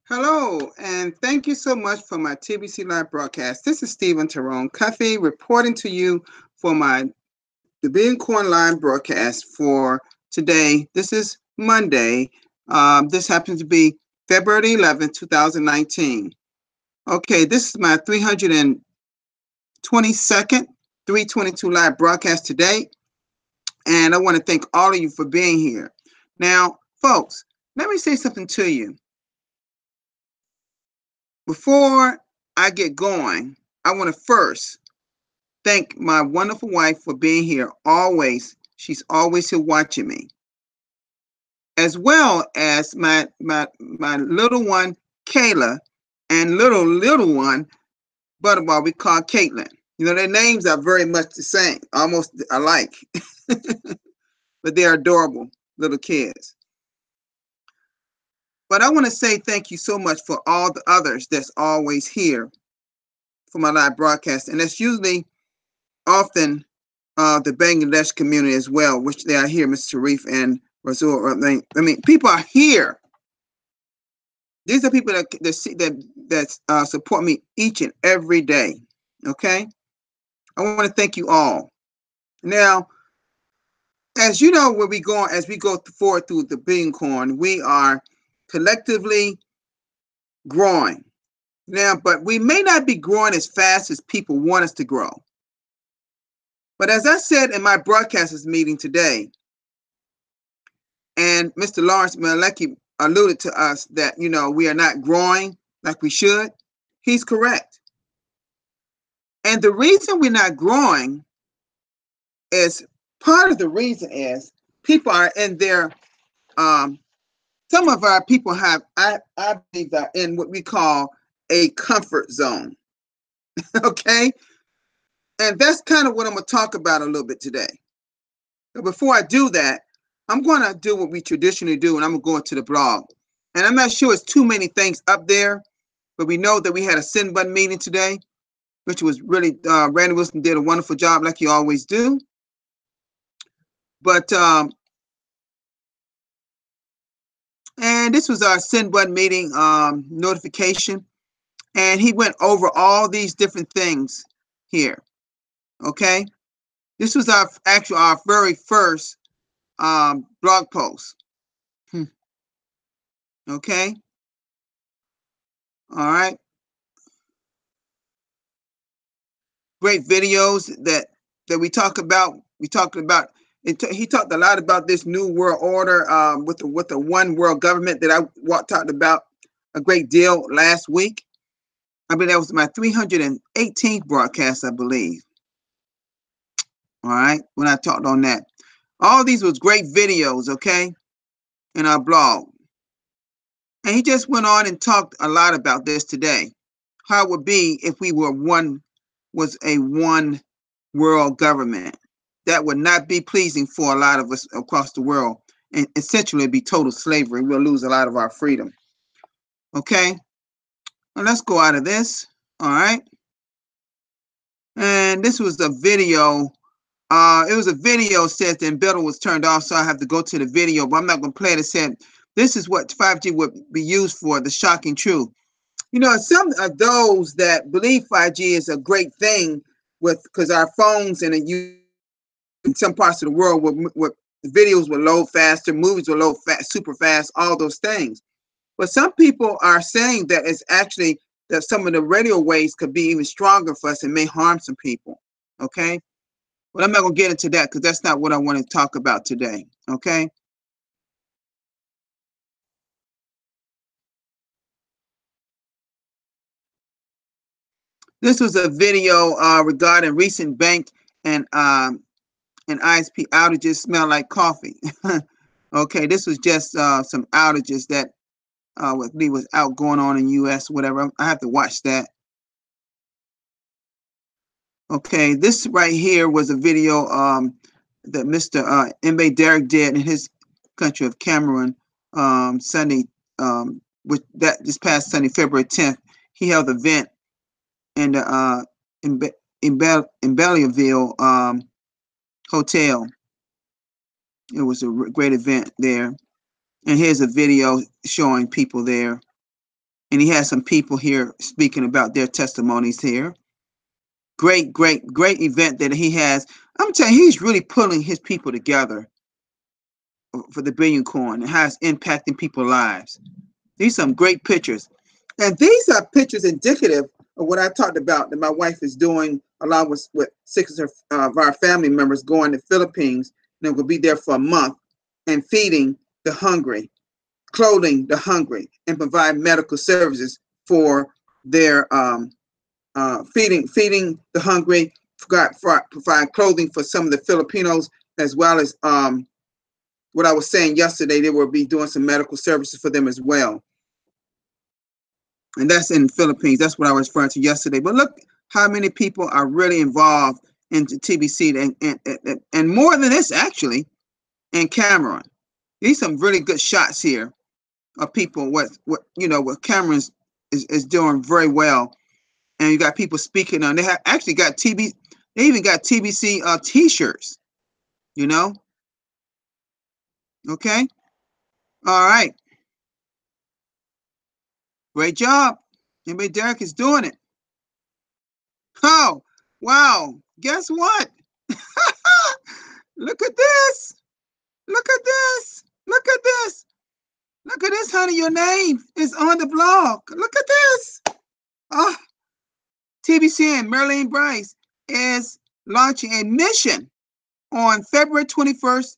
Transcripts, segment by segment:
Hello, and thank you so much for my TBC Live broadcast. This is Stephen Tyrone Cuffey reporting to you for my The Billion Coin Live broadcast for today. This is Monday. This happens to be February 11th, 2019. Okay, this is my 322nd 322 Live broadcast today, and I want to thank all of you for being here. Now, folks, let me say something to you. Before I get going, I want to first thank my wonderful wife for being here always. She's always here watching me, as well as my little one, Kayla, and little one, Butterball, we call Caitlin. You know, their names are very much the same, almost alike, but they're adorable little kids. But I want to say thank you so much for all the others that's always here for my live broadcast, and that's usually often the Bangladesh community as well, which they are here, Mr. Sharif and Razul. I mean, people are here. These are people that support me each and every day. Okay, I want to thank you all. Now, as you know, where we go as we go forward through the Billion Coin, we are collectively growing. Now, but we may not be growing as fast as people want us to grow. But as I said in my broadcasters meeting today, and Mr. Lawrence Malecki alluded to us that, you know, we are not growing like we should. He's correct. And the reason we're not growing is part of the reason is people are in their, some of our people have, I believe, are in what we call a comfort zone. Okay. And that's kind of what I'm going to talk about a little bit today. But before I do that, I'm going to do what we traditionally do, and I'm going to go into the blog. And I'm not sure it's too many things up there, but we know that we had a send button meeting today, which was really, Randy Wilson did a wonderful job like you always do. But, and this was our send button meeting notification. And he went over all these different things here. Okay. This was our very first blog post. Okay. All right. Great videos that we talk about. We talked about it. He talked a lot about this new world order with the one world government that I talked about a great deal last week. I mean, that was my 318th broadcast, I believe. All right, when I talked on that. All these was great videos, okay, in our blog. And he just went on and talked a lot about this today. How it would be if we were was a one world government. That would not be pleasing for a lot of us across the world. And essentially it'd be total slavery. We'll lose a lot of our freedom. Okay. Well, let's go out of this. All right. And this was a video. It was a video says the embedder was turned off, so I have to go to the video, but I'm not going to play it. It said, this is what 5G would be used for, the shocking truth. You know, some of those that believe 5G is a great thing because our phones and in some parts of the world where videos will load faster, movies will load super fast, all those things. But some people are saying that it's actually that some of the radio waves could be even stronger for us and may harm some people. Okay. But I'm not going to get into that because that's not what I want to talk about today. Okay. This was a video regarding recent bank and ISP outages smell like coffee. Okay, this was just some outages that was out going on in U.S. whatever. I have to watch that. Okay, this right here was a video that Mr. Mbe Derek did in his country of Cameroon Sunday, this past Sunday, February 10th. He held an event in the in Belleville hotel. It was a great event there. And here's a video showing people there. and he has some people here speaking about their testimonies here. Great, great, great event that he has. I'm telling you, he's really pulling his people together for the Billion Coin and how it's impacting people's lives. These are some great pictures. And these are pictures indicative of what I talked about that my wife is doing along with 6 of our family members going to Philippines. And we'll be there for a month and feeding the hungry, clothing the hungry, and provide medical services for their feeding the hungry, provide clothing for some of the Filipinos, as well as what I was saying yesterday, they will be doing some medical services for them as well. And that's in the Philippines. That's what I was referring to yesterday. But look how many people are really involved into TBC and more than this, actually, in Cameron. These some really good shots here of people what Cameron is doing very well. And you got people speaking on. They have actually got TB. They even got TBC T-shirts. You know. Okay. All right. Great job. Anybody, Derek is doing it. Oh, wow. Guess what? Look at this. Look at this. Look at this. Look at this, honey. Your name is on the blog. Look at this. Oh, TBC and Marilyn Bryce is launching a mission on February 21st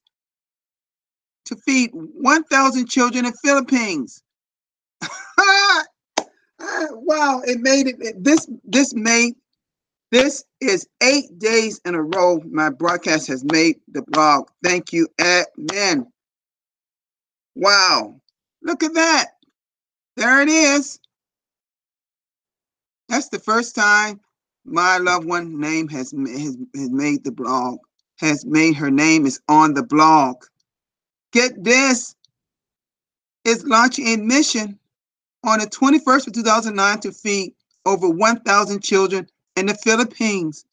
to feed 1,000 children in Philippines. Wow, it made it. This is 8 days in a row. My broadcast has made the blog. Thank you, admin. Wow, look at that. There it is. That's the first time my loved one name has made the blog. Has made her name is on the blog. Get this. It's launching a mission on the 21st of 2009 to feed over 1,000 children in the Philippines.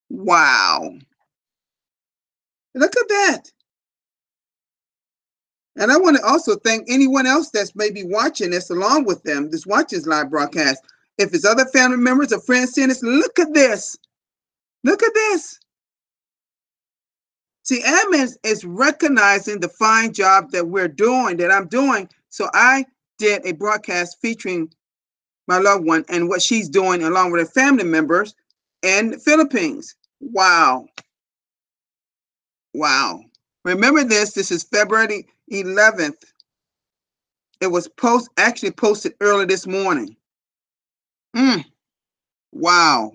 Wow. Look at that. And I want to also thank anyone else that's maybe watching this along with them, that's watching this live broadcast. If it's other family members or friends seeing this, look at this. Look at this. See, admin is recognizing the fine job that we're doing, that I'm doing. So I did a broadcast featuring my loved one and what she's doing along with her family members in the Philippines. Wow. Wow. Remember this. This is February 11th. It was actually posted early this morning. Wow.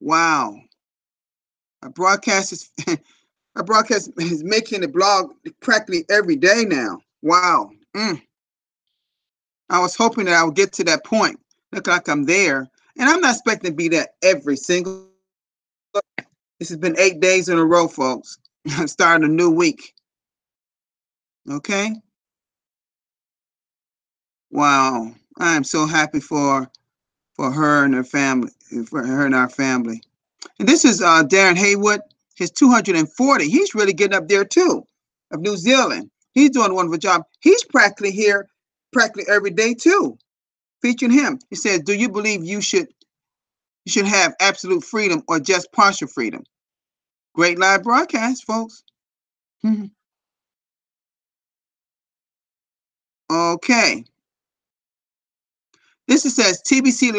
Wow. Our broadcast is making the blog practically every day now. Wow. I was hoping that I would get to that point. Look like I'm there. And I'm not expecting to be there every single. This has been 8 days in a row, folks. I'm starting a new week. Okay. Wow. I am so happy for her and her family, for her and our family. And this is Darren Haywood, his 240. He's really getting up there too, of New Zealand. He's doing a wonderful job. He's practically here, practically every day too, featuring him. He says, "Do you believe you should have absolute freedom or just partial freedom?" Great live broadcast, folks. Okay. This says TBC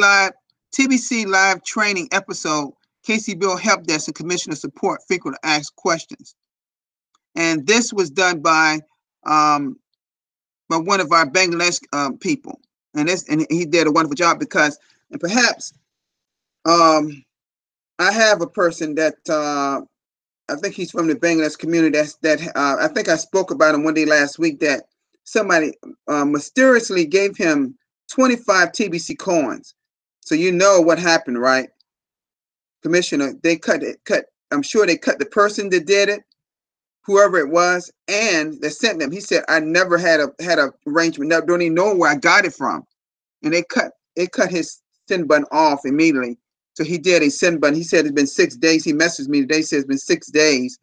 live training episode. KC Bill Help Desk and Commissioner Support frequently asked questions. And this was done by one of our Bangladesh people. And he did a wonderful job because, and perhaps I have a person that I think he's from the Bangladesh community that I think I spoke about him one day last week, that somebody mysteriously gave him 25 TBC coins. So you know what happened, right? Commissioner, they cut. I'm sure they cut the person that did it, whoever it was, and they sent them. He said, "I never had a arrangement. Don't even know where I got it from." And they cut his send button off immediately. So he did a send button. He said it's been 6 days. He messaged me today. Says it's been 6 days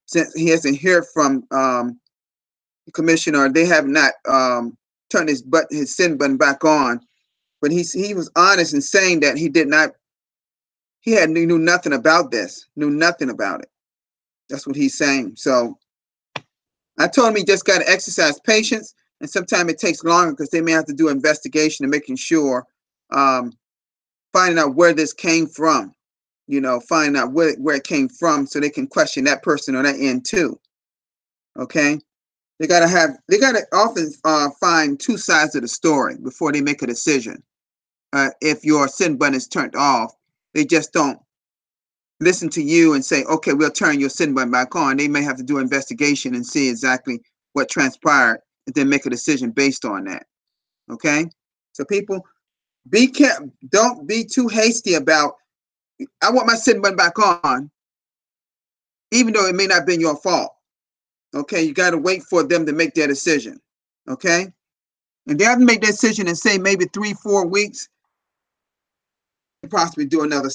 since he hasn't heard from the commissioner. They have not turn his send button back on. But he was honest in saying that he did not. Knew nothing about this. Knew nothing about it. That's what he's saying. So I told him he just got to exercise patience, and sometimes it takes longer because they may have to do an investigation and making sure, finding out where this came from. Finding out where it came from so they can question that person on that end too. Okay. They gotta often find two sides of the story before they make a decision. If your send button is turned off, they just don't listen to you and say, okay, we'll turn your send button back on. They may have to do an investigation and see exactly what transpired and then make a decision based on that. Okay. So people, be careful. Don't be too hasty about, I want my send button back on, even though it may not have been your fault. Okay, you got to wait for them to make their decision. Okay, and they have to make that decision in say maybe 3-4 weeks. Possibly do another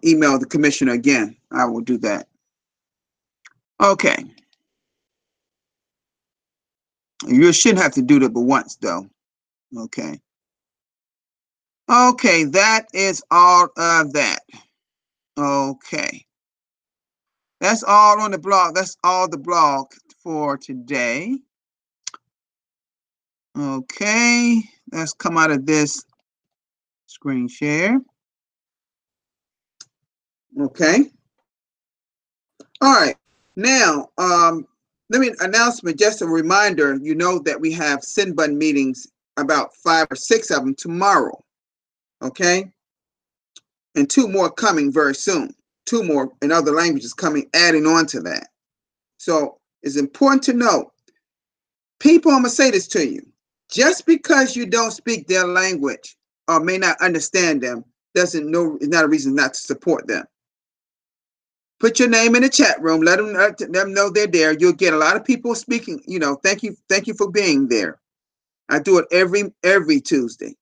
email the commissioner again. I will do that. Okay, you shouldn't have to do that but once though. Okay. Okay, that is all of that. Okay. That's all on the blog. That's all the blog for today. Okay, let's come out of this screen share. Okay. All right. Now, let me announcement, just a reminder, that we have send button meetings, about 5 or 6 of them tomorrow. Okay. And 2 more coming very soon. 2 more in other languages coming, adding on to that. So it's important to know, people, I'm going to say this to you. Just because you don't speak their language or may not understand them, is not a reason not to support them. Put your name in the chat room. Let them know they're there. You'll get a lot of people speaking. Thank you for being there. I do it every Tuesday.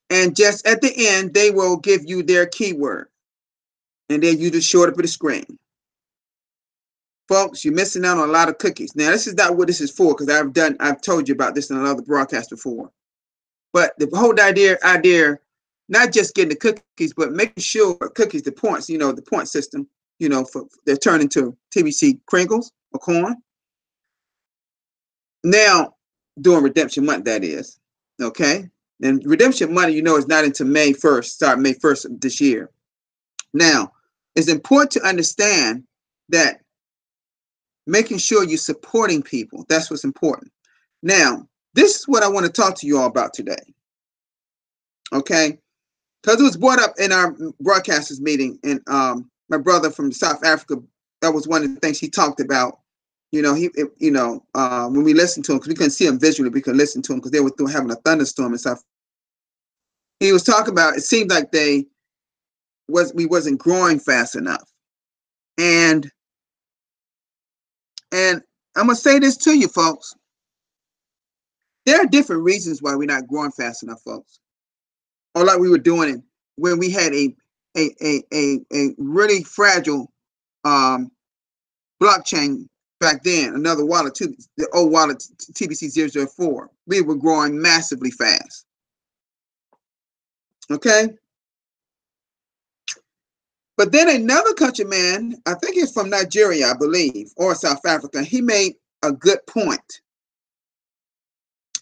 And just at the end, they will give you their keyword, and then you just show it up on the screen. Folks, you're missing out on a lot of cookies. Now, this is not what this is for, because I've told you about this in another broadcast before. But the whole idea, not just getting the cookies, but making sure cookies, the points, the point system, they're turned into TBC Crinkles or coin. Now, during redemption month, that is. Okay. And redemption money, is not until May 1st, start May 1st of this year. Now, it's important to understand that making sure you're supporting people, that's what's important. Now, this is what I want to talk to you all about today. Okay. Because it was brought up in our broadcasters meeting, and my brother from South Africa, that was one of the things he talked about. When we listened to him, because we couldn't see him visually, we could listen to him because they were having a thunderstorm and stuff. He was talking about, it seemed like we wasn't growing fast enough. And I'm gonna say this to you, folks. There are different reasons why we're not growing fast enough, folks. Or like we were doing it when we had a really fragile blockchain back then, another wallet too, the old wallet TBC 004. We were growing massively fast. Okay. But then another countryman, I think he's from Nigeria, I believe, or South Africa, he made a good point.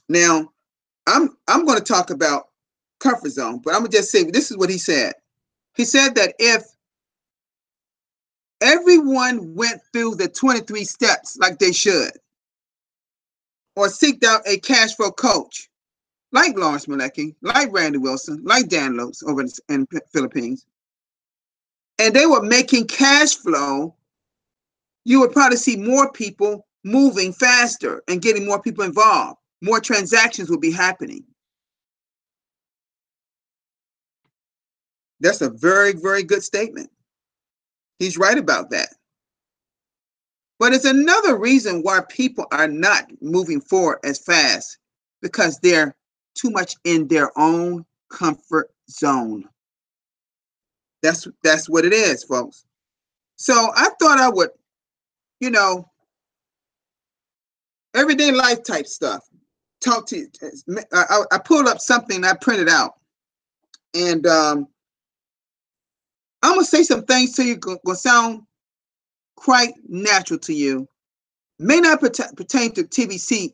Now, I'm going to talk about comfort zone, but I'm going to just say this is what he said. He said that if everyone went through the 23 steps like they should, or seeked out a cash flow coach like Lawrence Malecki, like Randy Wilson, like Dan Lopes over in the Philippines, and they were making cash flow, you would probably see more people moving faster and getting more people involved. More transactions will be happening. That's a very, very good statement. He's right about that. But it's another reason why people are not moving forward as fast, because they're too much in their own comfort zone. That's what it is, folks. So I thought I would you know, everyday life type stuff. Talk to you. I pulled up something I printed out, and I'm gonna say some things to you. Gonna sound quite natural to you. May not pertain to TBC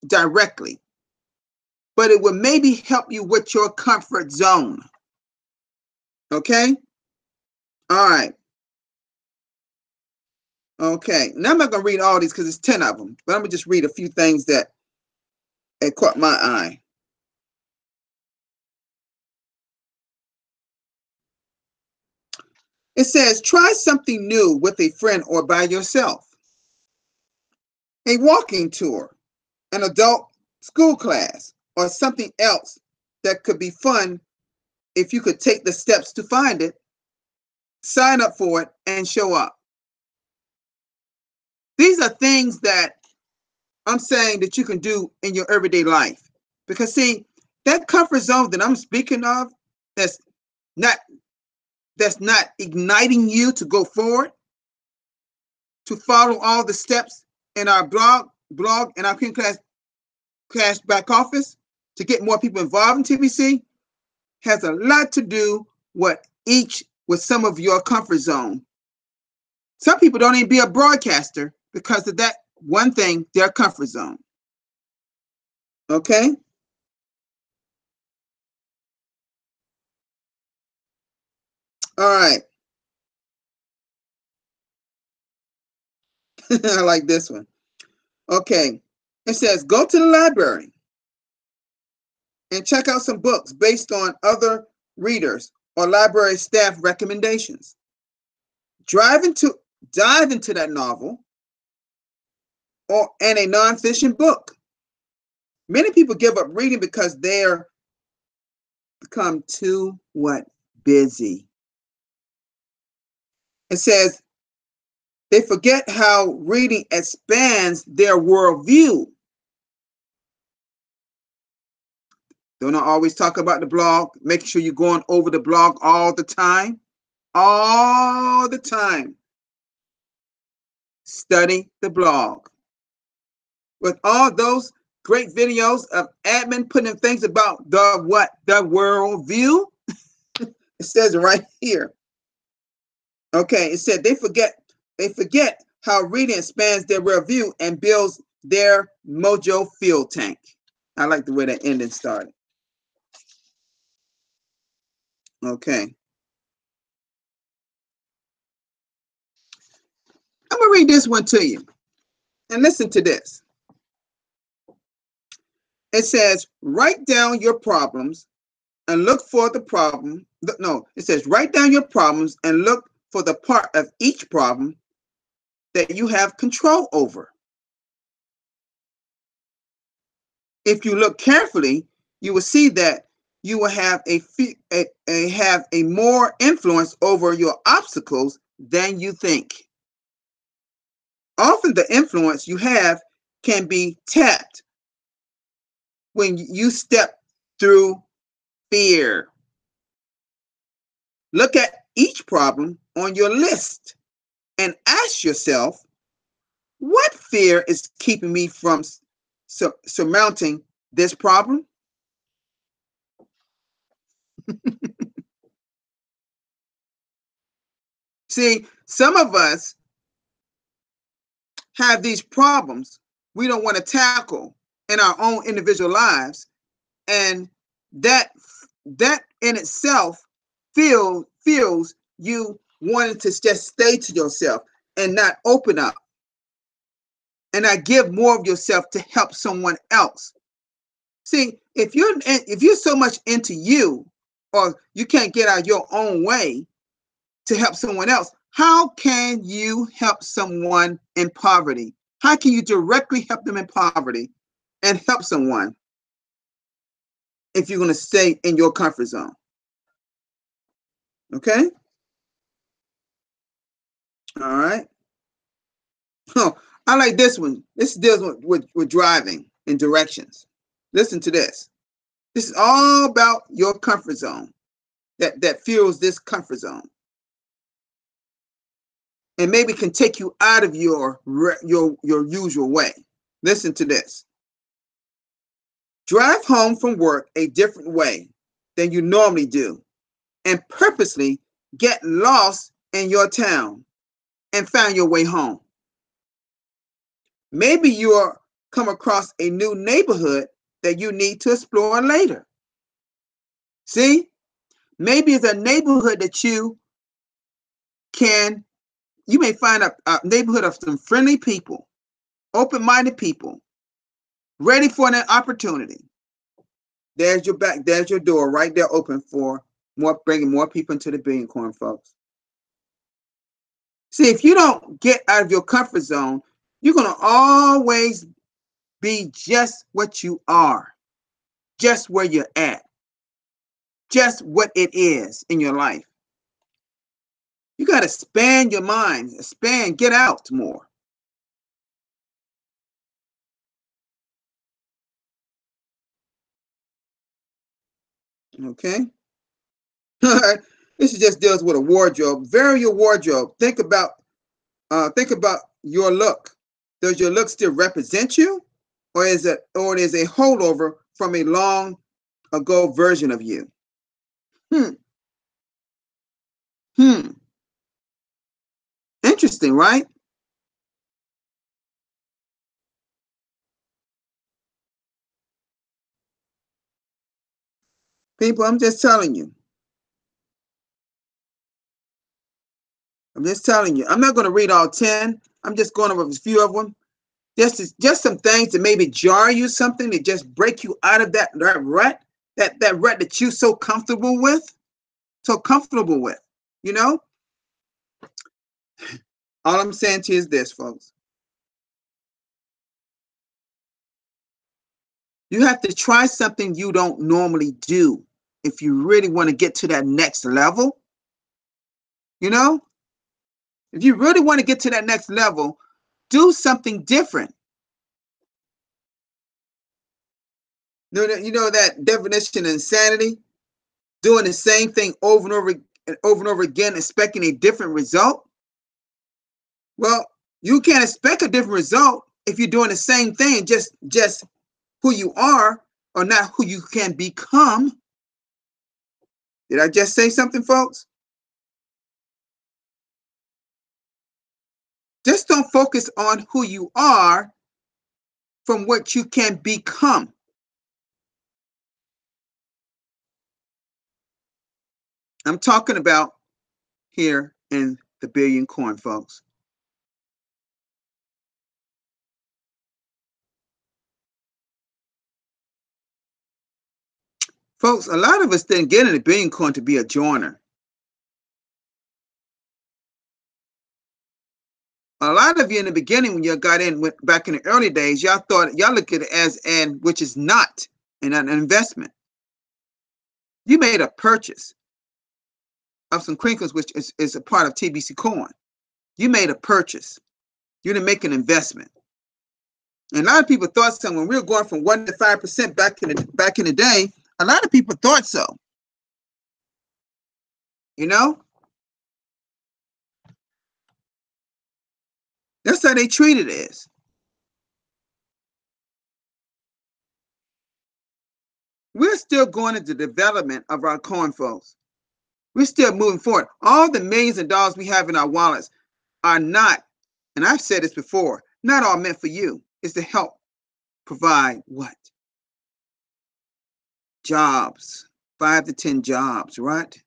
directly, but it will maybe help you with your comfort zone. Okay. All right. Okay. Now I'm not gonna read all these because it's 10 of them, but I'm gonna just read a few things that caught my eye. It says, try something new with a friend or by yourself. A walking tour, an adult school class, or something else that could be fun if you could take the steps to find it, sign up for it, and show up. These are things that I'm saying that you can do in your everyday life. Because see, that comfort zone that I'm speaking of, that's not igniting you to go forward, to follow all the steps in our blog and our class back office to get more people involved in TBC, has a lot to do with some of your comfort zone. Some people don't even be a broadcaster because of that one thing, their comfort zone. Okay? All right. I like this one. Okay. It says, go to the library and check out some books based on other readers or library staff recommendations. Dive into that novel and a nonfiction book. Many people give up reading because they're become too busy. It says they forget how reading expands their worldview. Don't I always talk about the blog? Making sure you're going over the blog all the time. All the time. Study the blog. With all those great videos of admin putting things about the worldview. It says it right here. Okay, it said they forget how reading expands their worldview and builds their mojo fuel tank. I like the way that ending started. Okay. I'm going to read this one to you. And listen to this. It says, write down your problems and look for the problem. No, it says, write down your problems and look for the part of each problem that you have control over. If you look carefully, you will see that you will have a more influence over your obstacles than you think. Often the influence you have can be tapped when you step through fear. Look at each problem on your list and ask yourself, what fear is keeping me from surmounting this problem? See, some of us have these problems we don't want to tackle in our own individual lives, and that in itself feels you wanting to just stay to yourself and not open up and not give more of yourself to help someone else. See, if you're so much into you, or you can't get out your own way to help someone else, how can you help someone in poverty? How can you directly help them in poverty and help someone if you're going to stay in your comfort zone? Okay? All right. Oh, I like this one. This deals with driving and directions. Listen to this. This is all about your comfort zone that fuels this comfort zone. and maybe can take you out of your usual way. Listen to this. Drive home from work a different way than you normally do, and purposely get lost in your town and find your way home. Maybe you'll come across a new neighborhood that you need to explore later. See, maybe it's a neighborhood that you may find a neighborhood of some friendly people, open-minded people, ready for an opportunity. There's your door right there open for bringing more people into the Billion Coin, folks. See, if you don't get out of your comfort zone, you're going to always be just what you are, just where you're at, just what it is in your life. You got to expand your mind, get out more. Okay. This just deals with a wardrobe. Vary your wardrobe. Think about your look. Does your look still represent you, or is it a holdover from a long ago version of you? Hmm. Interesting, right? People, I'm just telling you. I'm not going to read all 10. I'm just going over a few of them. Just some things that maybe jar you, something that just break you out of that rut, that rut that you're so comfortable with, you know? All I'm saying to you is this, folks. You have to try something you don't normally do if you really want to get to that next level. You know, if you really want to get to that next level, do something different. You know that definition of insanity? Doing the same thing over and over again, expecting a different result? Well, you can't expect a different result if you're doing the same thing, just who you are or not who you can become. Did I just say something, folks? Just don't focus on who you are from what you can become. I'm talking about here in the Billion Coin, folks. Folks, a lot of us didn't get in the Billion Coin to be a joiner. A lot of you in the beginning, when you got in back in the early days, y'all look at it as which is not an investment. You made a purchase of some crinkles, which is a part of TBC Coin. You made a purchase. You didn't make an investment. And a lot of people thought so when we were going from 1 to 5% back in the day. A lot of people thought so. You know, that's how they treated it. We're still going into the development of our coin, folks. We're still moving forward. All the millions of dollars we have in our wallets are not, and I've said this before, not all meant for you. It's to help provide what? Jobs, 5 to 10 jobs, right?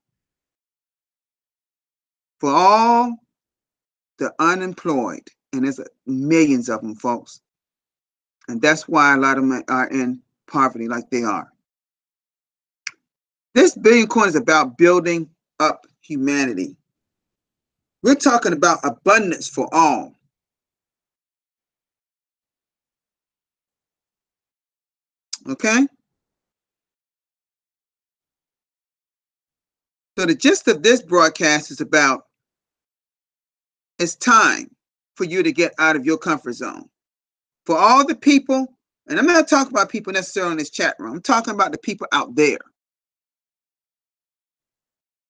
For all the unemployed, and there's millions of them, folks. And that's why a lot of them are in poverty like they are. This Billion Coin is about building up humanity. We're talking about abundance for all. Okay? So the gist of this broadcast is about it's time for you to get out of your comfort zone. For all the people, and I'm not talking about people necessarily in this chat room, I'm talking about the people out there.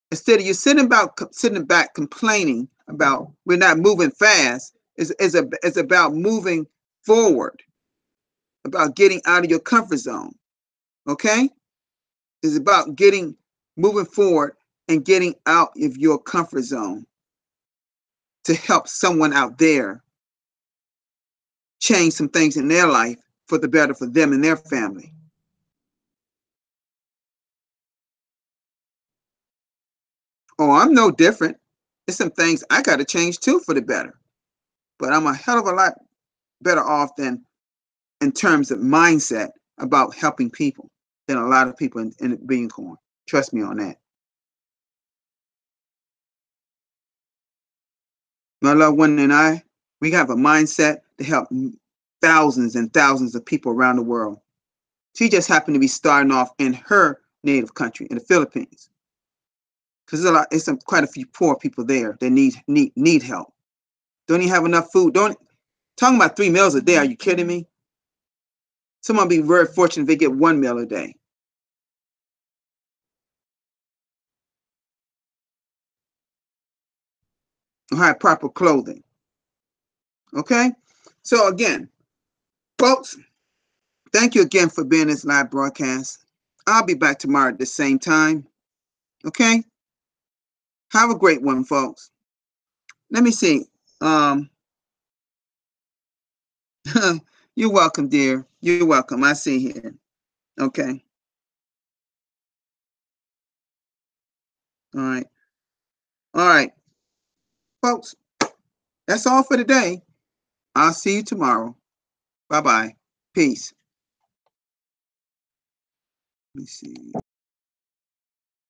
Instead of you sitting back complaining about we're not moving fast. It's about moving forward, about getting out of your comfort zone. Okay? It's about moving forward and getting out of your comfort zone to help someone out there change some things in their life for the better for them and their family. Oh, I'm no different. There's some things I got to change too for the better. But I'm a hell of a lot better off than in terms of mindset about helping people than a lot of people in Billion Coin. Trust me on that. My loved one and I, we have a mindset to help thousands and thousands of people around the world. She just happened to be starting off in her native country, in the Philippines, because it's quite a few poor people there that need help. Don't even have enough food. Talking about 3 meals a day. Are you kidding me? Someone be very fortunate if they get 1 meal a day. Or have proper clothing. Okay? So again, folks, thank you again for being in this live broadcast. I'll be back tomorrow at the same time. Okay? Have a great one, folks. Let me see. You're welcome, dear. You're welcome. I see here. Okay. All right. All right. Folks, that's all for today. I'll see you tomorrow. Bye-bye. Peace. Let me see.